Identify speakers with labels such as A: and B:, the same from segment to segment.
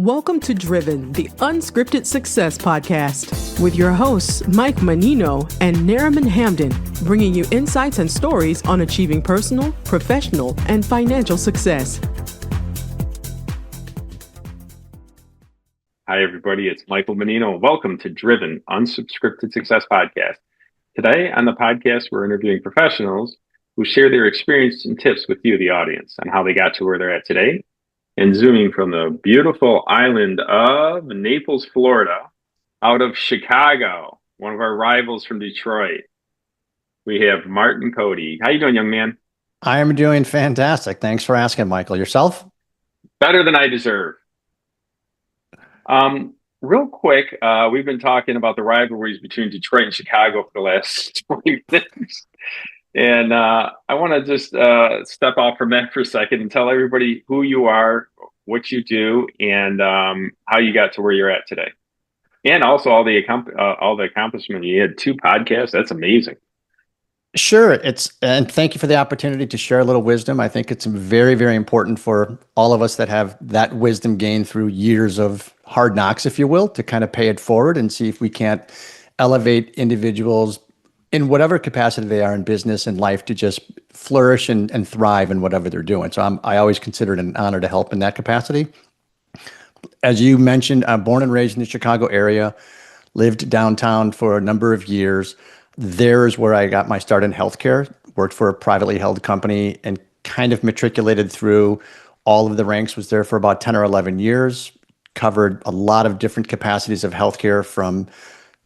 A: Welcome to Driven, the Unscripted Success podcast, with your hosts, Mike Menino and Nariman Hamden, bringing you insights and stories on achieving personal, professional, and financial success.
B: Hi, everybody. It's Michael Menino. Welcome to Driven, Unscripted Success podcast. Today on the podcast, we're interviewing professionals who share their experience and tips with you, the audience, on how they got to where they're at today. And zooming from the beautiful island of Naples, Florida, out of Chicago, one of our rivals from Detroit, we have Martin Cody. How you doing, young man?
C: I am doing fantastic. Thanks for asking, Michael. Yourself?
B: Better than I deserve. Real quick, we've been talking about the rivalries between Detroit and Chicago for the last 20 minutes. And I want to just step off from that for a second and tell everybody who you are, what you do, and how you got to where you're at today. And also all the accomplishment. You had 2 podcasts. That's amazing.
C: Sure. And thank you for the opportunity to share a little wisdom. I think it's very, very important for all of us that have that wisdom gained through years of hard knocks, if you will, to kind of pay it forward and see if we can't elevate individuals in whatever capacity they are in business and life to just flourish and thrive in whatever they're doing. So I always consider it an honor to help in that capacity. As you mentioned, I'm born and raised in the Chicago area, lived downtown for a number of years. There is where I got my start in healthcare, worked for a privately held company and kind of matriculated through all of the ranks, was there for about 10 or 11 years, covered a lot of different capacities of healthcare from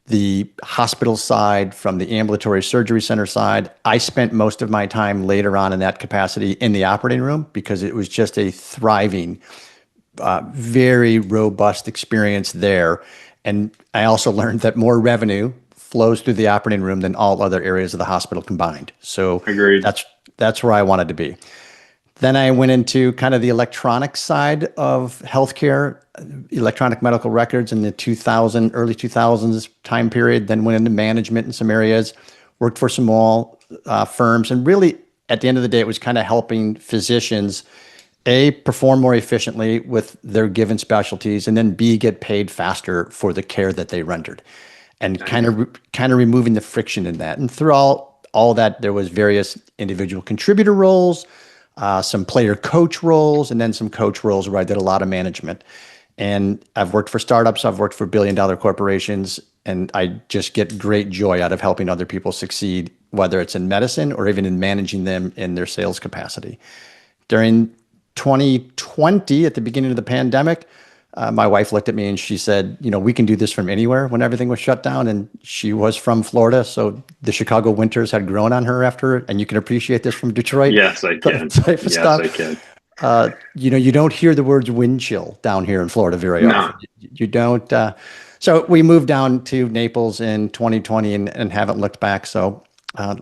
C: the hospital side, from the ambulatory surgery center side. I spent most of my time later on in that capacity in the operating room because it was just a thriving, very robust experience there. And I also learned that more revenue flows through the operating room than all other areas of the hospital combined. So
B: Agreed.
C: That's where I wanted to be. Then I went into kind of the electronic side of healthcare, electronic medical records in the early 2000s time period, then went into management in some areas, worked for small firms. And really, at the end of the day, it was kind of helping physicians, A, perform more efficiently with their given specialties, and then B, get paid faster for the care that they rendered. And kind of removing the friction in that. And through all that, there was various individual contributor roles, some player coach roles, and then some coach roles where I did a lot of management. And I've worked for startups, I've worked for billion-dollar corporations, and I just get great joy out of helping other people succeed, whether it's in medicine or even in managing them in their sales capacity. During 2020, at the beginning of the pandemic, my wife looked at me and she said, we can do this from anywhere when everything was shut down. And she was from Florida. So the Chicago winters had grown on her after, and you can appreciate this from Detroit.
B: Yes, I can. I can.
C: You don't hear the words wind chill down here in Florida very often. You don't. So we moved down to Naples in 2020 and haven't looked back. So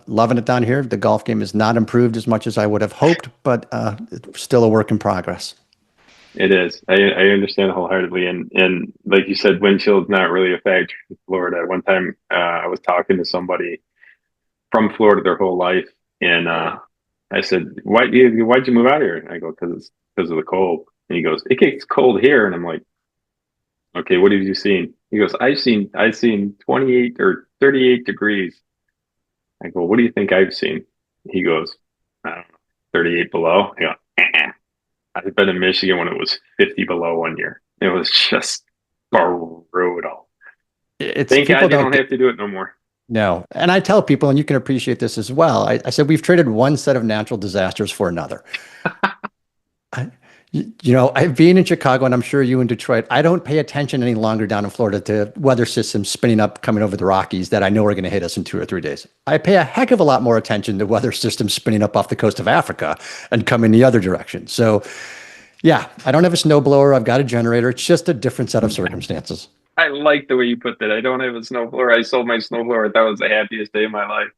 C: loving it down here. The golf game is not improved as much as I would have hoped, but it's still a work in progress.
B: It is. I understand wholeheartedly. And like you said, wind chill is not really a factor in Florida. One time I was talking to somebody from Florida their whole life. And I said, why'd you move out here? And I go, because of the cold. And he goes, it gets cold here. And I'm like, okay, what have you seen? He goes, I've seen 28 or 38 degrees. I go, what do you think I've seen? He goes, I don't know, 38 below. I go, I've been in Michigan when it was 50 below one year. It was just brutal. Thank God you don't have to do it no more.
C: No. And I tell people, and you can appreciate this as well, I said, we've traded one set of natural disasters for another. I've been in Chicago, and I'm sure you in Detroit. I don't pay attention any longer down in Florida to weather systems spinning up, coming over the Rockies that I know are going to hit us in 2 or 3 days. I pay a heck of a lot more attention to weather systems spinning up off the coast of Africa and coming the other direction. So, yeah, I don't have a snowblower. I've got a generator. It's just a different set of circumstances.
B: I like the way you put that. I don't have a snowblower. I sold my snowblower. That was the happiest day of my life.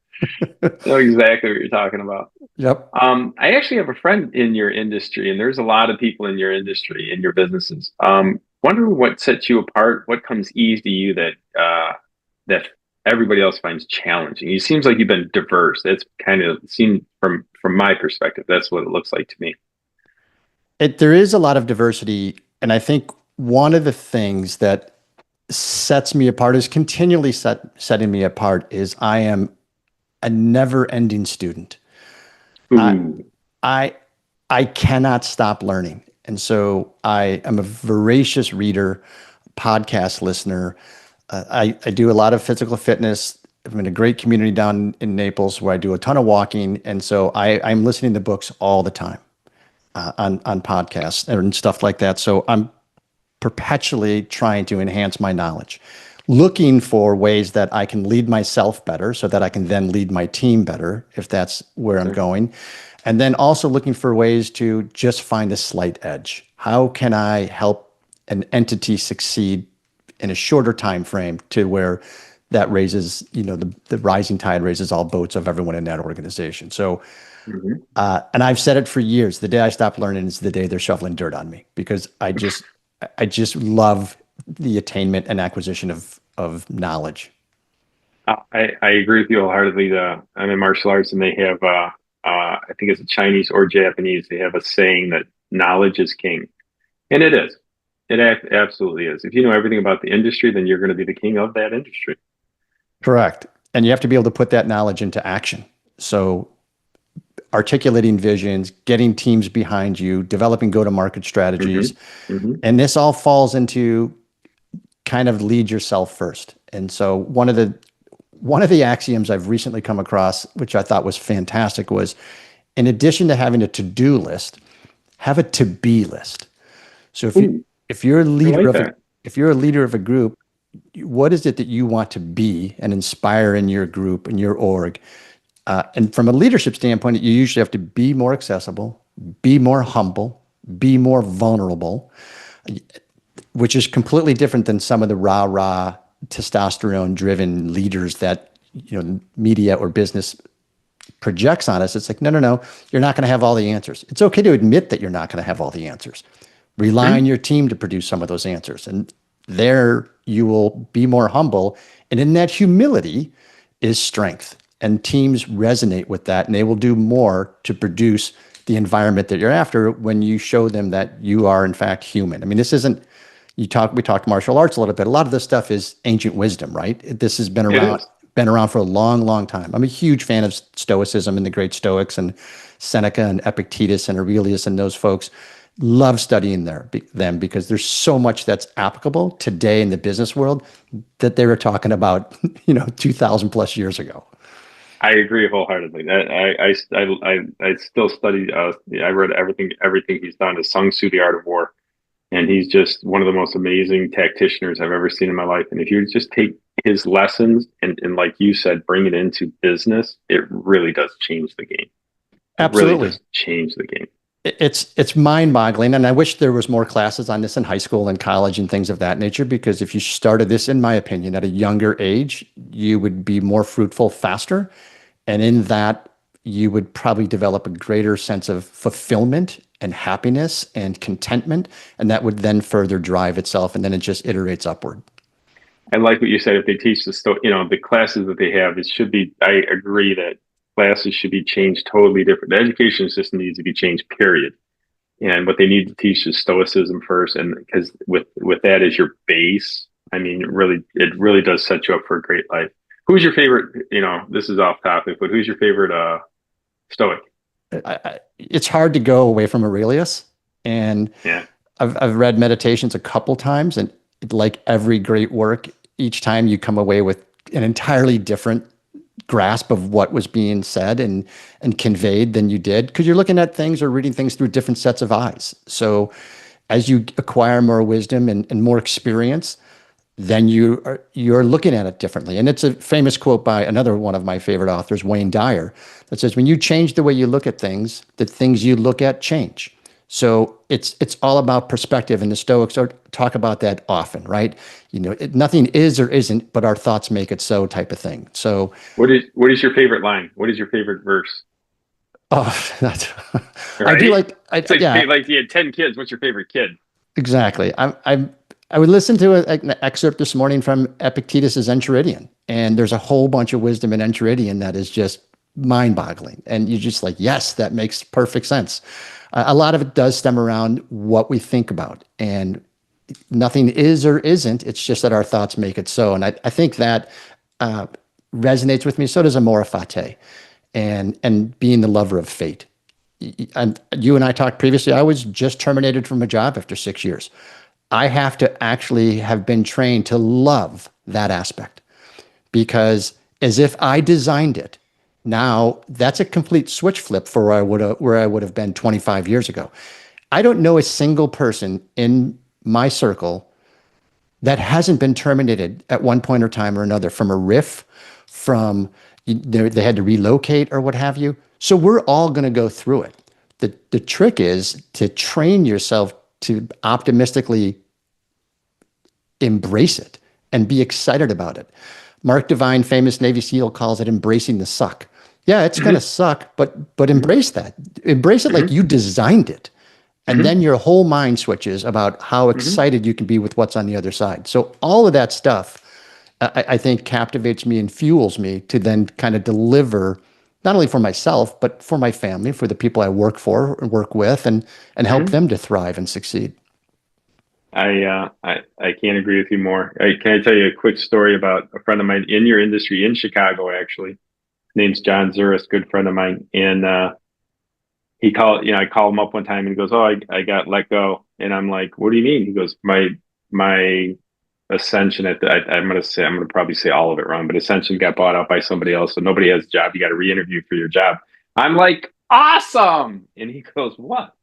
B: I know exactly what you're talking about.
C: Yep.
B: I actually have a friend in your industry, and there's a lot of people in your industry, in your businesses. Wonder what sets you apart, what comes easy to you that everybody else finds challenging. It seems like you've been diverse. That's kind of seen from my perspective. That's what it looks like to me.
C: There is a lot of diversity, and I think one of the things that sets me apart, is continually setting me apart, is I am a never-ending student. I,
B: Ooh.
C: I I cannot stop learning. And so I am a voracious reader, podcast listener. I do a lot of physical fitness. I'm in a great community down in Naples where I do a ton of walking. And so I'm listening to books all the time, on podcasts and stuff like that. So I'm perpetually trying to enhance my knowledge, looking for ways that I can lead myself better so that I can then lead my team better, if that's where I'm going. And then also looking for ways to just find a slight edge. How can I help an entity succeed in a shorter time frame to where that raises, the rising tide raises all boats of everyone in that organization. So, and I've said it for years, the day I stop learning is the day they're shoveling dirt on me, because I just love the attainment and acquisition of knowledge.
B: I agree with you wholeheartedly. I'm in martial arts, and they have, I think it's Chinese or Japanese, they have a saying that knowledge is king. And it is. It absolutely is. If you know everything about the industry, then you're going to be the king of that industry.
C: Correct. And you have to be able to put that knowledge into action. So articulating visions, getting teams behind you, developing go-to-market strategies. And this all falls into kind of lead yourself first. And so one of the axioms I've recently come across, which I thought was fantastic, was, in addition to having a to-do list, have a to-be list. So if you're a leader if you're a leader of a group, what is it that you want to be and inspire in your group and your org? And from a leadership standpoint, you usually have to be more accessible, be more humble, be more vulnerable, which is completely different than some of the rah-rah, testosterone-driven leaders that media or business projects on us. It's like, no, you're not going to have all the answers. It's okay to admit that you're not going to have all the answers. Rely on your team to produce some of those answers. And there you will be more humble. And in that humility is strength. And teams resonate with that, and they will do more to produce the environment that you're after when you show them that you are in fact human. I mean, this isn't, we talked martial arts a little bit. A lot of this stuff is ancient wisdom, right? This has been around for a long, long time. I'm a huge fan of Stoicism and the great Stoics, and Seneca and Epictetus and Aurelius, and those folks. Love studying them because there's so much that's applicable today in the business world that they were talking about, 2,000 plus years ago.
B: I agree wholeheartedly. I still study. I read everything he's done. Is Sun Tzu, The Art of War, and he's just one of the most amazing tacticianers I've ever seen in my life. And if you just take his lessons and like you said, bring it into business, it really does change the game.
C: Absolutely,
B: it really does change the game.
C: It's mind-boggling, and I wish there was more classes on this in high school and college and things of that nature, because if you started this, in my opinion, at a younger age, you would be more fruitful faster, and in that, you would probably develop a greater sense of fulfillment and happiness and contentment, and that would then further drive itself, and then it just iterates upward.
B: I like what you said. If they teach the classes that they have, it should be, I agree that classes should be changed totally different. The education system needs to be changed, period. And what they need to teach is Stoicism first. And because with that as your base, I mean, it really does set you up for a great life. Who's your favorite, this is off topic, but who's your favorite Stoic?
C: It's hard to go away from Aurelius. And
B: yeah.
C: I've read Meditations a couple times, and like every great work, each time you come away with an entirely different grasp of what was being said and conveyed than you did, because you're looking at things or reading things through different sets of eyes. So as you acquire more wisdom and more experience, then you're looking at it differently. And it's a famous quote by another one of my favorite authors, Wayne Dyer, that says, when you change the way you look at things, the things you look at change. So it's all about perspective, and the Stoics talk about that often, right? Nothing is or isn't, but our thoughts make it so, type of thing. So
B: what is your favorite line? What is your favorite verse?
C: Oh, that's
B: right?
C: I do like.
B: Like you had 10 kids. What's your favorite kid?
C: Exactly. I would listen to an excerpt this morning from Epictetus's Enchiridion, and there's a whole bunch of wisdom in Enchiridion that is just mind-boggling, and you're just like, yes, that makes perfect sense. A lot of it does stem around what we think about, and nothing is or isn't. It's just that our thoughts make it so. And I think that resonates with me. So does amore fati, and being the lover of fate. And you and I talked previously. I was just terminated from a job after 6 years. I have to actually have been trained to love that aspect, because as if I designed it, now that's a complete switch flip for where I would have been 25 years ago. I don't know a single person in my circle that hasn't been terminated at one point or time or another from a riff, from they had to relocate or what have you. So we're all going to go through it. The trick is to train yourself to optimistically embrace it and be excited about it. Mark Devine, famous Navy SEAL, calls it embracing the suck. Yeah, it's going to suck, but embrace that. Embrace it like you designed it. And then your whole mind switches about how excited you can be with what's on the other side. So all of that stuff, I think, captivates me and fuels me to then kind of deliver, not only for myself, but for my family, for the people I work for and work with, and help them to thrive and succeed.
B: I can't agree with you more. Can I tell you a quick story about a friend of mine in your industry in Chicago, actually? His name's John Zuris, good friend of mine. And I called him up one time and he goes, "Oh, I got let go." And I'm like, "What do you mean?" He goes, my Ascension I'm going to probably say all of it wrong, but Ascension got bought out by somebody else. So nobody has a job. You got to re-interview for your job. I'm like, "Awesome." And he goes, "What?"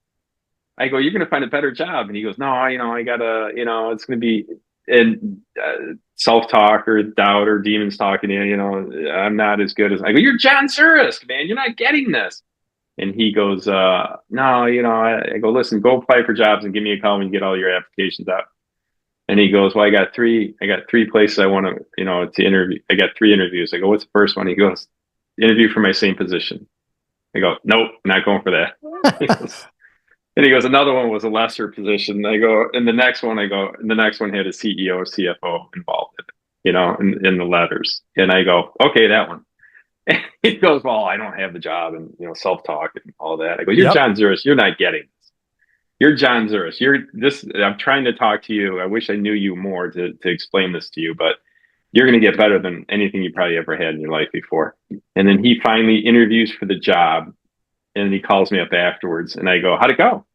B: I go, "You're going to find a better job." And he goes, "No, I gotta, it's going to be in self-talk or doubt or demons talking to you. I'm not as good as." I go, "You're John Zurisk, man. You're not getting this." And he goes, "No, I go, listen, go apply for jobs and give me a call when you get all your applications out." And he goes, "Well, I got three places I want to interview. I got 3 interviews." I go, "What's the first one?" He goes, "Interview for my same position." I go, "Nope, not going for that." And he goes, "Another one was a lesser position." I go, and the next one had a CEO or CFO involved in it, in the letters. And I go, "Okay, that one." And he goes, "Well, I don't have the job," and self-talk and all that. I go, "You're John Zuris. You're not getting this. You're John Zuris. I'm trying to talk to you. I wish I knew you more to explain this to you, but you're going to get better than anything you probably ever had in your life before." And then he finally interviews for the job. And he calls me up afterwards and I go, "How'd it go?"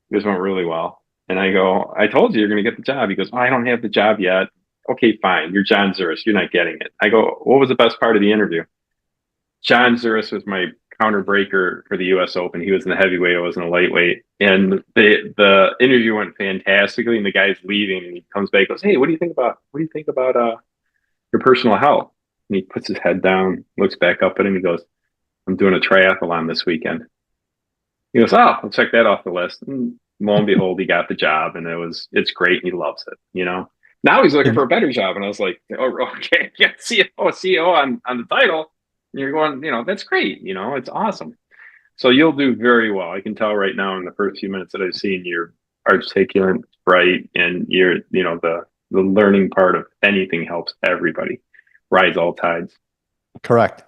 B: He goes, "Went really well." And I go, "I told you you're going to get the job." He goes, "Oh, I don't have the job yet." "Okay, fine. You're John Zuris. You're not getting it." I go, "What was the best part of the interview?" John Zuris was my counter breaker for the US Open. He was in the heavyweight. I was in the lightweight. And the interview went fantastically. And the guy's leaving and he comes back and goes, "Hey, what do you think about your personal health?" And he puts his head down, looks back up at him. He goes, "I'm doing a triathlon this weekend." He goes, "Oh, I'll check that off the list." And lo and behold, he got the job, and it's great, and he loves it. Now he's looking for a better job, and I was like, "Oh, okay, yeah, CEO on the title." And you're going, "That's great. It's awesome." So you'll do very well. I can tell right now in the first few minutes that I've seen, you're articulate, bright, and you're, the learning part of anything helps everybody. Rise all tides.
C: Correct.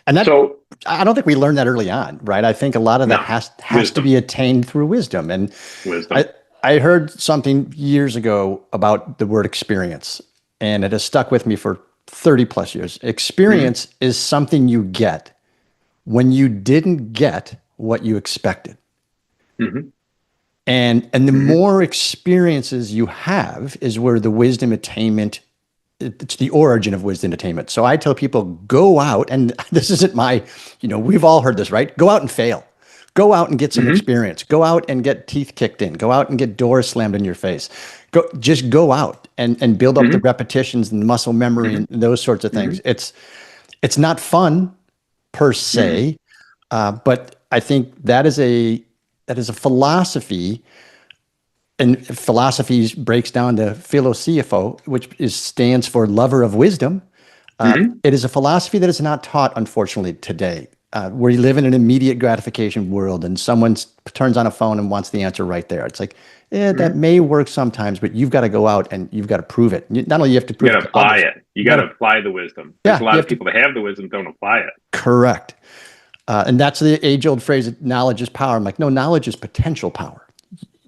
C: And I don't think we learned that early on, right? I think a lot of that has to be attained through wisdom. And wisdom. I heard something years ago about the word experience, and it has stuck with me for 30 plus years. Experience is something you get when you didn't get what you expected. And the more experiences you have is where the wisdom attainment, it's the origin of wisdom attainment. So I tell people, go out, and this isn't we've all heard this, right? Go out and fail. Go out and get some experience. Go out and get teeth kicked in. Go out and get doors slammed in your face. Just go out and build up the repetitions and muscle memory and those sorts of things. It's not fun per se, but I think that is a philosophy. And philosophy breaks down to philosophio, which stands for lover of wisdom. It is a philosophy that is not taught, unfortunately, today. We live in an immediate gratification world, and someone turns on a phone and wants the answer right there. It's like, that may work sometimes, but you've got to go out and you've got to prove it. Not only you have to prove it, you got to apply it.
B: You got to apply the wisdom. There's a lot of people that have the wisdom don't apply it.
C: Correct. And that's the age-old phrase, knowledge is power. I'm like, no, knowledge is potential power.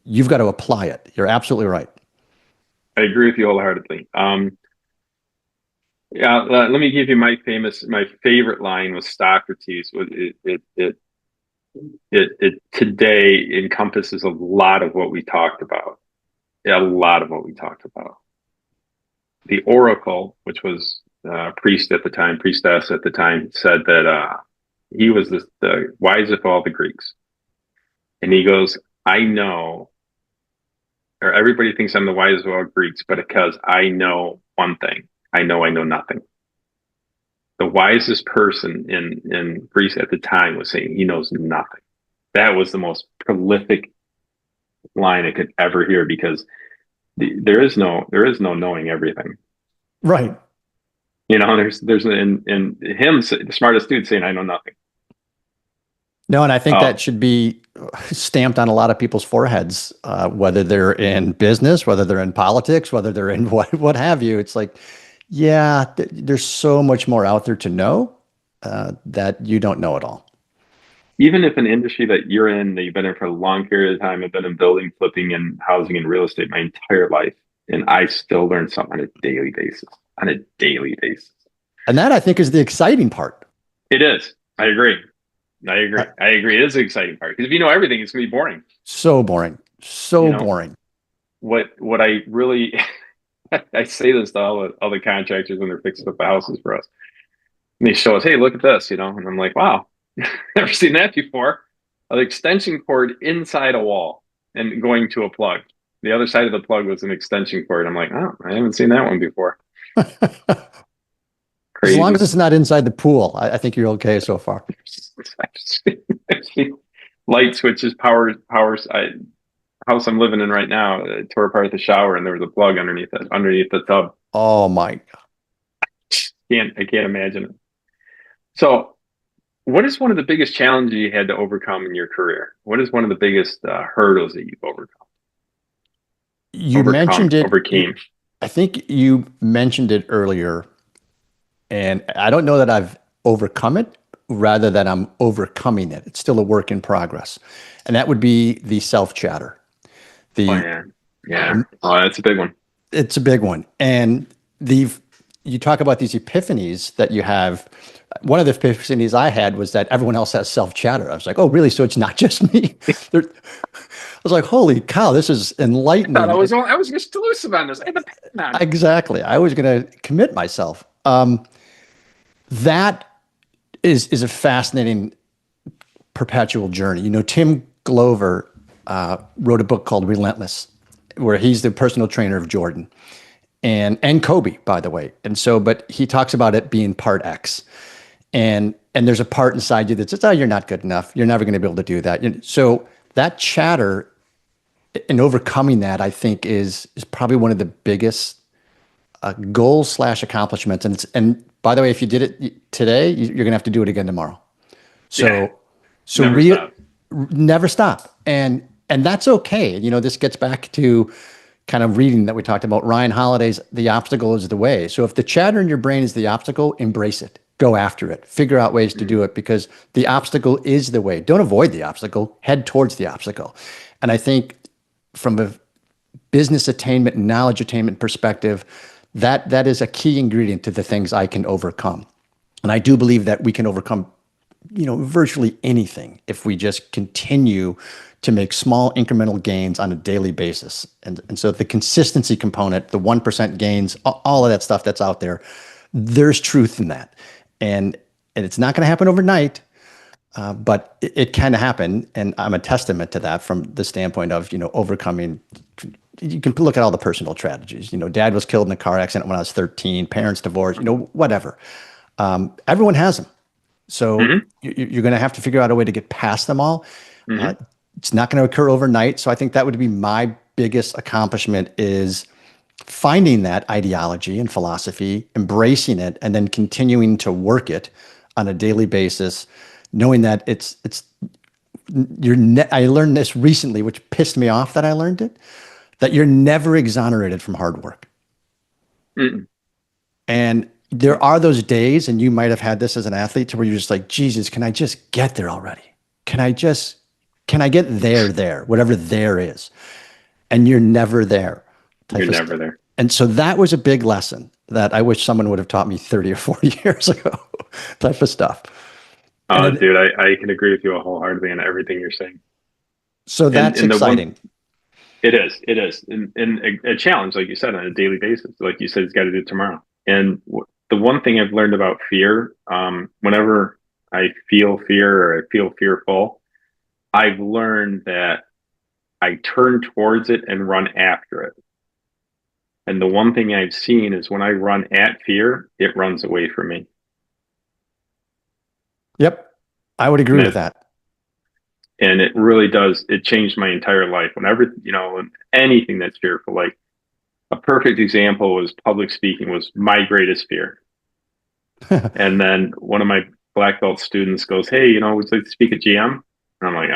C: You've got to apply it. You're absolutely right.
B: I agree with you wholeheartedly. Yeah, let me give you my favorite line with Socrates. It today encompasses a lot of what we talked about. Yeah, a lot of what we talked about. The oracle, which was priestess at the time, said that he was the wisest of all the Greeks, and he goes, "I know, or everybody thinks I'm the wisest of all Greeks, but because I know one thing, I know nothing." The wisest person in Greece at the time was saying he knows nothing. That was the most prolific line I could ever hear, because there is no knowing everything.
C: Right.
B: There's in him, the smartest dude, saying I know nothing.
C: No, and I think that should be stamped on a lot of people's foreheads, whether they're in business, whether they're in politics, whether they're in what have you. It's like, yeah, there's so much more out there to know that you don't know it all.
B: Even if an industry that you're in, that you've been in for a long period of time, I've been in building, flipping, and housing and real estate my entire life, and I still learn something on a daily basis.
C: And that, I think, is the exciting part.
B: It is. I agree. It is the exciting part, because if you know everything, it's going to be boring.
C: So boring. Boring.
B: What I really, I say this to all the contractors when they're fixing up the houses for us. And they show us, hey, look at this, and I'm like, wow, never seen that before. An extension cord inside a wall and going to a plug. The other side of the plug was an extension cord. I'm like, oh, I haven't seen that one before.
C: As long as it's not inside the pool, I think you're okay so far.
B: Light switches, powers. House I'm living in right now, tore apart the shower, and there was a plug underneath the tub.
C: Oh my God!
B: I can't imagine it. So, what is one of the biggest challenges you had to overcome in your career? What is one of the biggest hurdles that you've overcome? Overcame.
C: I think you mentioned it earlier, and I don't know that I've overcome it, rather than I'm overcoming it. It's still a work in progress. And that would be the self-chatter.
B: Yeah. Oh, that's a big one.
C: It's a big one. And you talk about these epiphanies that you have. One of the epiphanies I had was that everyone else has self-chatter. I was like, oh, really? So it's not just me? I was like, holy cow, this is enlightening.
B: I was just elusive on this.
C: Exactly. I was going to commit myself. That is a fascinating perpetual journey. Tim Glover wrote a book called Relentless, where he's the personal trainer of Jordan and Kobe, by the way. And so, but he talks about it being part X, and there's a part inside you that says, oh, you're not good enough. You're never going to be able to do that. So that chatter and overcoming that, I think, is probably one of the biggest goals / accomplishments. And by the way, if you did it today, you're going to have to do it again tomorrow. Never stop. And that's okay. This gets back to kind of reading that we talked about, Ryan Holiday's The Obstacle is the Way. So if the chatter in your brain is the obstacle, embrace it. Go after it. Figure out ways to do it, because the obstacle is the way. Don't avoid the obstacle. Head towards the obstacle. And I think from a business attainment and knowledge attainment perspective, that is a key ingredient to the things I can overcome. And I do believe that we can overcome, virtually anything if we just continue to make small incremental gains on a daily basis. And so the consistency component, the 1% gains, all of that stuff that's out there, there's truth in that. And it's not going to happen overnight, but it can happen. And I'm a testament to that from the standpoint of, overcoming. You can look at all the personal tragedies. Dad was killed in a car accident when I was 13, parents divorced, whatever. Everyone has them. So you're going to have to figure out a way to get past them all. It's not going to occur overnight. So I think that would be my biggest accomplishment, is finding that ideology and philosophy, embracing it, and then continuing to work it on a daily basis, knowing that I learned this recently, which pissed me off that I learned it, that you're never exonerated from hard work. And there are those days, and you might have had this as an athlete, to where you're just like, Jesus, can I just get there already? Can I get there, whatever there is? And you're never there.
B: You're never there.
C: And so that was a big lesson that I wish someone would have taught me 30 or 40 years ago, type of stuff.
B: Dude, I can agree with you wholeheartedly on everything you're saying.
C: So that's
B: And
C: exciting.
B: It is. And a challenge, like you said, on a daily basis. Like you said, it's got to do it tomorrow. And the one thing I've learned about fear, whenever I feel fear or I feel fearful, I've learned that I turn towards it and run after it. And the one thing I've seen is when I run at fear, it runs away from me.
C: Yep. I would agree with that.
B: And it really does. It changed my entire life. Whenever, anything that's fearful, like a perfect example was public speaking was my greatest fear. And then one of my black belt students goes, "Hey, would you like to speak at GM?" And I'm like,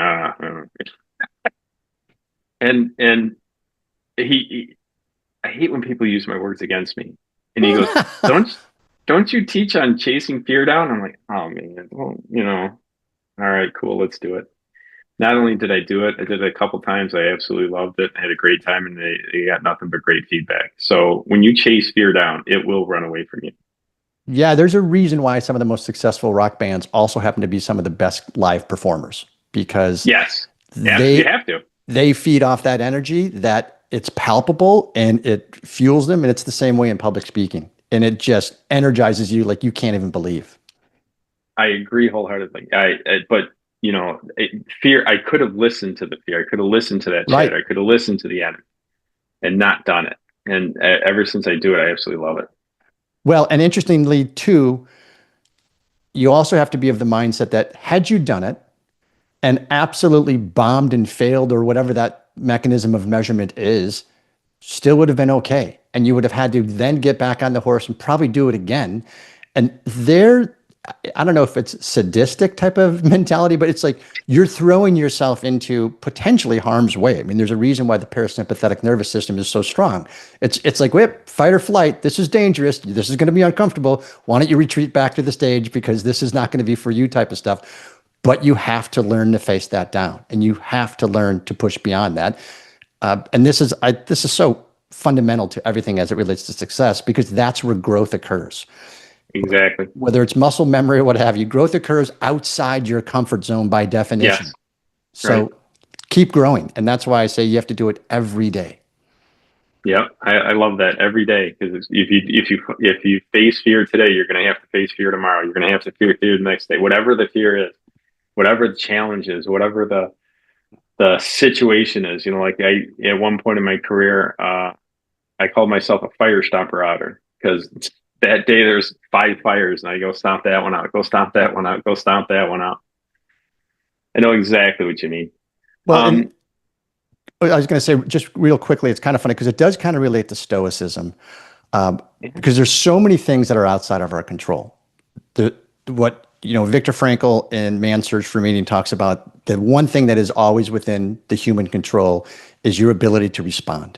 B: and I hate when people use my words against me. And he goes, don't you teach on chasing fear down? I'm like, oh man, well, all right, cool, let's do it. Not only did I do it, I did it a couple times. I absolutely loved it. I had a great time, and they got nothing but great feedback. So when you chase fear down, it will run away from you.
C: Yeah, there's a reason why some of the most successful rock bands also happen to be some of the best live performers, because
B: yes, you have to.
C: They feed off that energy, that it's palpable and it fuels them. And it's the same way in public speaking. And it just energizes you like you can't even believe.
B: I agree wholeheartedly. But fear, I could have listened to the fear. I could have listened to that
C: right.
B: chat. I could have listened to the enemy and not done it. And ever since I do it, I absolutely love it.
C: Well, and interestingly too, you also have to be of the mindset that had you done it and absolutely bombed and failed, or whatever that mechanism of measurement is, still would have been okay. And you would have had to then get back on the horse and probably do it again. And I don't know if it's sadistic type of mentality, but it's like you're throwing yourself into potentially harm's way. I mean, there's a reason why the parasympathetic nervous system is so strong. It's like, whip, fight or flight. This is dangerous. This is going to be uncomfortable. Why don't you retreat back to the stage, because this is not going to be for you, type of stuff. But you have to learn to face that down, and you have to learn to push beyond that. And this is so fundamental to everything as it relates to success, because that's where growth occurs.
B: Exactly.
C: Whether it's muscle memory or what have you, growth occurs outside your comfort zone by definition.
B: Yes.
C: So keep growing. And that's why I say you have to do it every day.
B: Yeah, I love that, every day, because if you face fear today, you're going to have to face fear tomorrow. You're going to have to fear the next day. Whatever the fear is, whatever the challenge is, whatever the situation is. Like at one point in my career, I called myself a fire stomper outer, because that day there's 5 fires, and I go stomp that one out, go stomp that one out, go stomp that one out. I know exactly what you mean.
C: Well, I was going to say, just real quickly, it's kind of funny because it does kind of relate to stoicism, because there's so many things that are outside of our control. Viktor Frankl in Man's Search for Meaning talks about the one thing that is always within the human control is your ability to respond.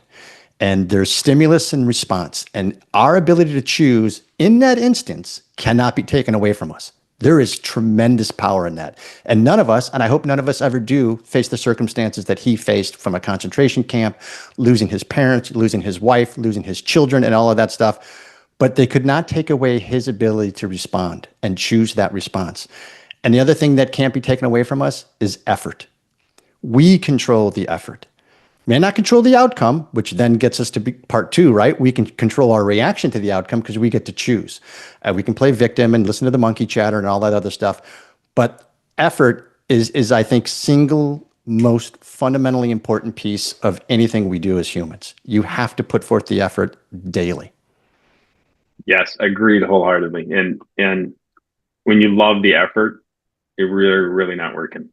C: And there's stimulus and response, and our ability to choose in that instance cannot be taken away from us. There is tremendous power in that. And none of us, and I hope none of us ever do, face the circumstances that he faced from a concentration camp, losing his parents, losing his wife, losing his children, and all of that stuff. But they could not take away his ability to respond and choose that response. And the other thing that can't be taken away from us is effort. We control the effort. May not control the outcome, which then gets us to part 2, right? We can control our reaction to the outcome because we get to choose. We can play victim and listen to the monkey chatter and all that other stuff. But effort is I think, single most fundamentally important piece of anything we do as humans. You have to put forth the effort daily.
B: Yes, agreed wholeheartedly. And when you love the effort, you're really not working.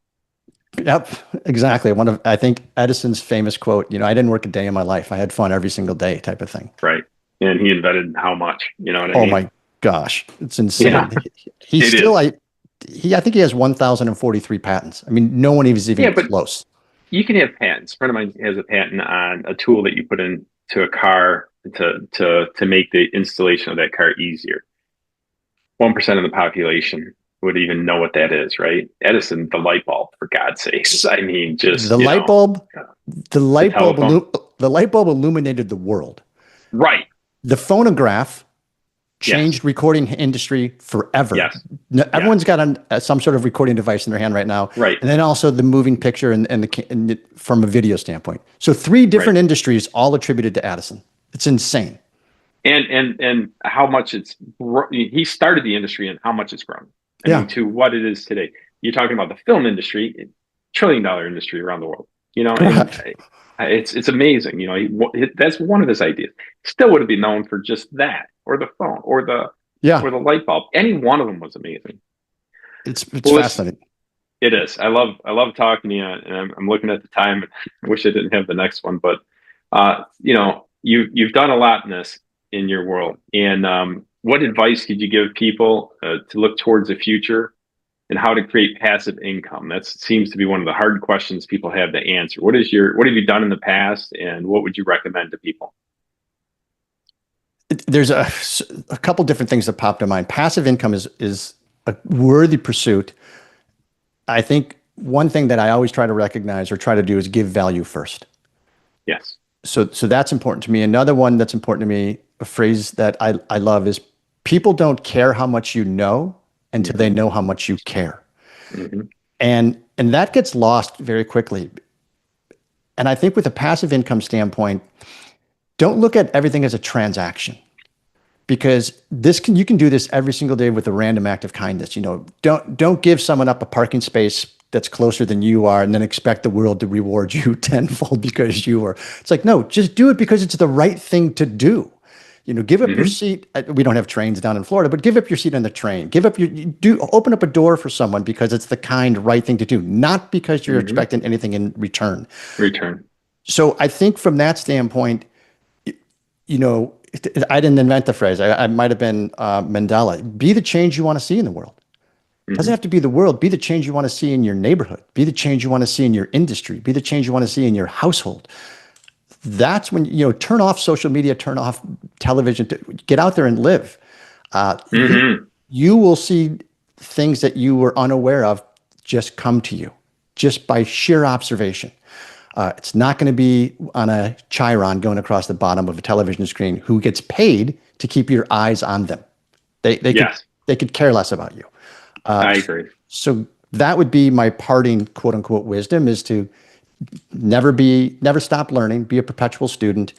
C: Yep, exactly. I think Edison's famous quote, I didn't work a day in my life. I had fun every single day, type of thing.
B: Right. And he invented how much, what I mean?
C: Oh my gosh. It's insane. Yeah. I think he has 1,043 patents. I mean, no one is even close.
B: You can have patents. A friend of mine has a patent on a tool that you put into a car to make the installation of that car easier. 1% of the population would even know what that is, right? Edison, the light bulb, for God's sakes. I mean, just
C: the light bulb illuminated the world.
B: Right.
C: The phonograph changed
B: Yes.
C: recording industry forever.
B: Yes.
C: Everyone's got some sort of recording device in their hand right now.
B: Right.
C: And then also the moving picture and from a video standpoint. So 3 different
B: Right.
C: industries all attributed to Addison. It's insane.
B: And how much he started the industry and how much it's grown. I
C: Yeah.
B: mean, to what it is today. You're talking about the film industry, $1 trillion industry around the world. You know, and it's amazing. You know, that's one of his ideas. Still would have been known for just that, or the phone, or the light bulb. Any one of them was amazing.
C: It's fascinating.
B: It is. I love talking to you, and I'm looking at the time. I wish I didn't have the next one, but you know, you've done a lot in your world. And what advice could you give people to look towards the future and how to create passive income? That seems to be one of the hard questions people have to answer. What have you done in the past, and what would you recommend to people?
C: There's a couple different things that popped to mind. Passive income is a worthy pursuit. I think one thing that I always try to recognize or try to do is give value first.
B: Yes.
C: So that's important to me. Another one that's important to me, a phrase that I love, is people don't care how much you know until they know how much you care.
B: Mm-hmm.
C: And that gets lost very quickly. And I think with a passive income standpoint, don't look at everything as a transaction, because you can do this every single day with a random act of kindness. You know, don't give someone up a parking space that's closer than you are and then expect the world to reward you tenfold because you are. It's like, no, just do it because it's the right thing to do. You know, give up your seat. We don't have trains down in Florida, but give up your seat on the train. Open up a door for someone because it's the right thing to do, not because you're expecting anything in return. So I think from that standpoint, you know, I didn't invent the phrase. I might have been Mandela. Be the change you want to see in the world. It doesn't have to be the world. Be the change you want to see in your neighborhood. Be the change you want to see in your industry. Be the change you want to see in your household. That's when, you know, turn off social media, turn off television, get out there and live. You will see things that you were unaware of just come to you just by sheer observation. It's not going to be on a chyron going across the bottom of a television screen who gets paid to keep your eyes on them. They could care less about you.
B: I agree.
C: So that would be my parting quote unquote wisdom, is to never stop learning, be a perpetual student,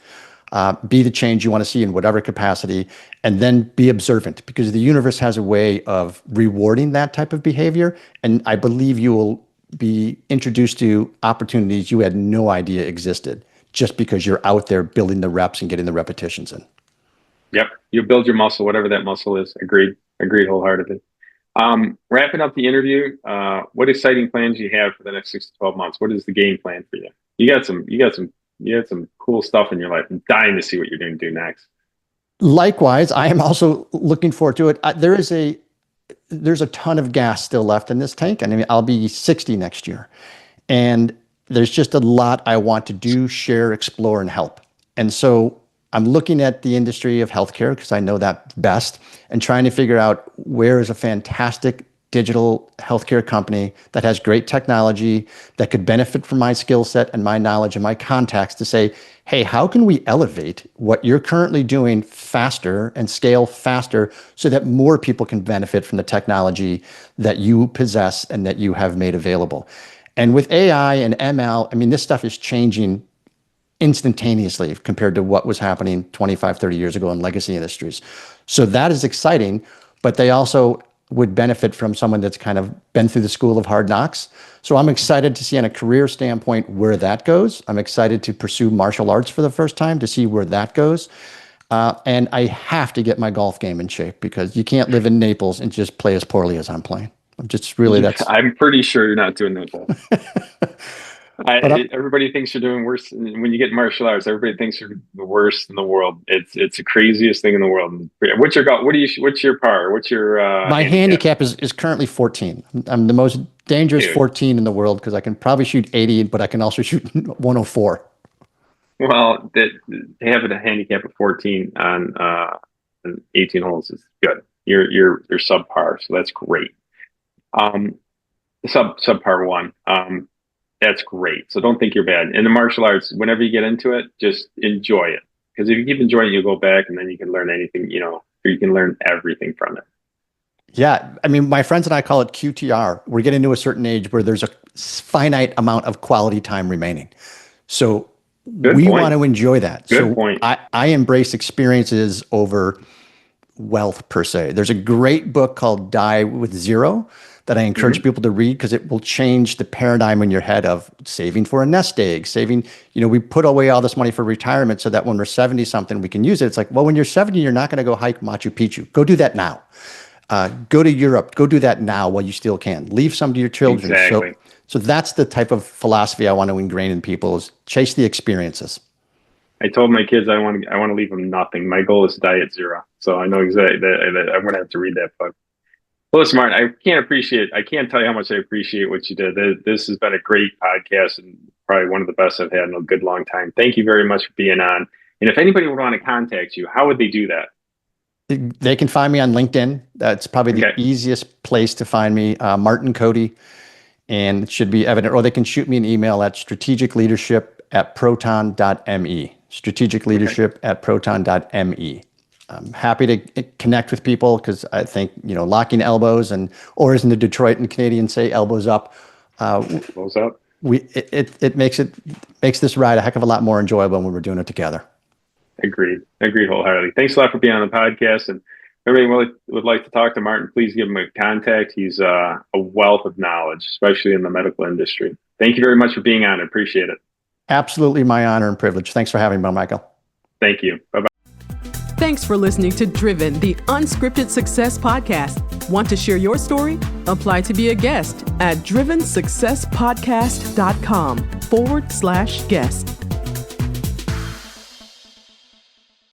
C: be the change you want to see in whatever capacity, and then be observant, because the universe has a way of rewarding that type of behavior. And I believe you will be introduced to opportunities you had no idea existed just because you're out there building the reps and getting the repetitions in.
B: Yep. You build your muscle, whatever that muscle is. Agreed wholeheartedly. Wrapping up the interview, what exciting plans do you have for the next 6 to 12 months? What is the game plan for you? You got some cool stuff in your life. I'm dying to see what you're going to do next.
C: Likewise, I am also looking forward to it. There's a ton of gas still left in this tank. I mean, I'll be 60 next year. And there's just a lot I want to do, share, explore, and help. And so I'm looking at the industry of healthcare because I know that best, and trying to figure out where is a fantastic digital healthcare company that has great technology that could benefit from my skill set and my knowledge and my contacts to say, hey, how can we elevate what you're currently doing faster and scale faster so that more people can benefit from the technology that you possess and that you have made available? And with AI and ML, I mean, this stuff is changing instantaneously compared to what was happening 25, 30 years ago in legacy industries. So that is exciting, but they also would benefit from someone that's kind of been through the school of hard knocks. So I'm excited to see on a career standpoint where that goes. I'm excited to pursue martial arts for the first time to see where that goes. And I have to get my golf game in shape, because you can't live in Naples and just play as poorly as I'm playing.
B: I'm pretty sure you're not doing that. Everybody thinks you're doing worse when you get martial arts. Everybody thinks you're the worst in the world. It's the craziest thing in the world. What's your par? What's your
C: my handicap is currently 14. I'm the most dangerous 14 in the world because I can probably shoot 80, but I can also shoot 104.
B: Well, having a handicap of 14 on 18 holes is good. You're subpar, so that's great. Subpar 1. That's great. So don't think you're bad. In the martial arts, whenever you get into it, just enjoy it. Because if you keep enjoying it, you'll go back and then you can learn anything, or you can learn everything from it.
C: Yeah. I mean, my friends and I call it QTR. We're getting to a certain age where there's a finite amount of quality time remaining. So we want to enjoy that.
B: Good point.
C: I embrace experiences over wealth per se. There's a great book called Die with Zero that I encourage people to read because it will change the paradigm in your head of saving for a nest egg, saving, we put away all this money for retirement so that when we're 70 something, we can use it. It's like, well, when you're 70, you're not going to go hike Machu Picchu. Go do that now. Go to Europe. Go do that now while you still can. Leave some to your children.
B: Exactly.
C: So that's the type of philosophy I want to ingrain in people is chase the experiences.
B: I told my kids I want to leave them nothing. My goal is to die at zero. So I know exactly that I'm going to have to read that book. Well, listen, Martin, I can't tell you how much I appreciate what you did. This has been a great podcast and probably one of the best I've had in a good long time. Thank you very much for being on. And if anybody would want to contact you, how would they do that?
C: They can find me on LinkedIn. That's probably the easiest place to find me, Martin Cody, and it should be evident. Or they can shoot me an email at strategicleadership@proton.me, strategicleadership@proton.me. I'm happy to connect with people because I think, locking elbows or as in the Detroit and Canadian say, elbows up.
B: Elbows up.
C: It makes this ride a heck of a lot more enjoyable when we're doing it together.
B: Agreed wholeheartedly. Thanks a lot for being on the podcast. And everybody would like to talk to Martin, please give him a contact. He's a wealth of knowledge, especially in the medical industry. Thank you very much for being on. I appreciate it.
C: Absolutely my honor and privilege. Thanks for having me, Michael.
B: Thank you. Bye-bye.
A: Thanks for listening to Driven, the Unscripted Success Podcast. Want to share your story? Apply to be a guest at drivensuccesspodcast.com/guest.